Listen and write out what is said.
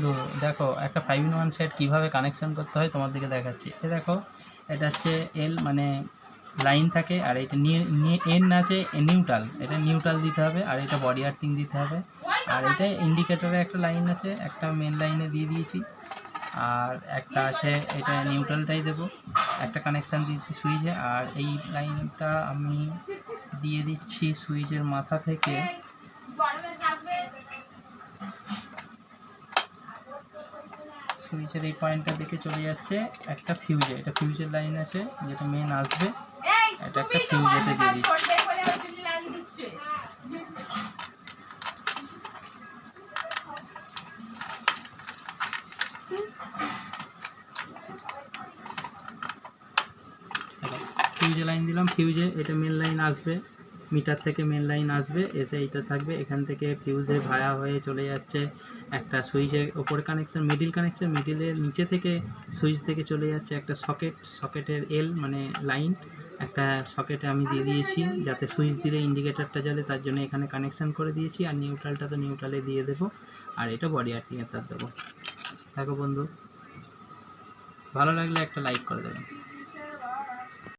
বন্ধু দেখো একটা 5-in-1 সেট কীভাবে কানেকশান করতে হয় তোমার দিকে দেখাচ্ছি। এ দেখো এটা হচ্ছে এল মানে লাইন থাকে, আর এটা এন আছে নিউট্রাল, এটা নিউট্রাল দিতে হবে, আর এটা বডি আর্থিং দিতে হবে, আর এটা ইন্ডিকেটরে একটা লাইন আছে, একটা মেন লাইনে দিয়ে দিয়েছি, আর একটা আছে এটা নিউট্রালটাই দেবো, একটা কানেকশান দিচ্ছি সুইচে, আর এই লাইনটা আমি দিয়ে দিচ্ছি সুইচের মাথা থেকে সুইচের এই পয়েন্টটা দিকে চলে যাচ্ছে একটা ফিউজে, এটা ফিউজের লাইন আছে যেটা মেন আসবে, এটা একটা ফিউজেতে দিয়ে দিচ্ছি। ফিউজে লাইন দিলাম, ফিউজে এটা মেন লাইন আসবে, মিটার থেকে মেন লাইন আসবে, এসে এইটা থাকবে, এখান থেকে ফিউজে ভায়া হয়ে চলে যাচ্ছে একটা সুইচের ওপরে কানেকশান, মিডিল কানেকশান, মিডিলের নিচে থেকে সুইচ থেকে চলে যাচ্ছে একটা সকেট, সকেটের এল মানে লাইন, একটা সকেটে আমি দিয়ে দিয়েছি যাতে সুইচ দিলে ইন্ডিকেটারটা জ্বলে, তার জন্য এখানে কানেকশান করে দিয়েছি, আর নিউট্রালটা তো নিউট্রালে দিয়ে দেবো, আর এটা বডি আর্থিংয়ের তার দেবো। দেখো বন্ধু, ভালো লাগলে একটা লাইক করে দেবেন।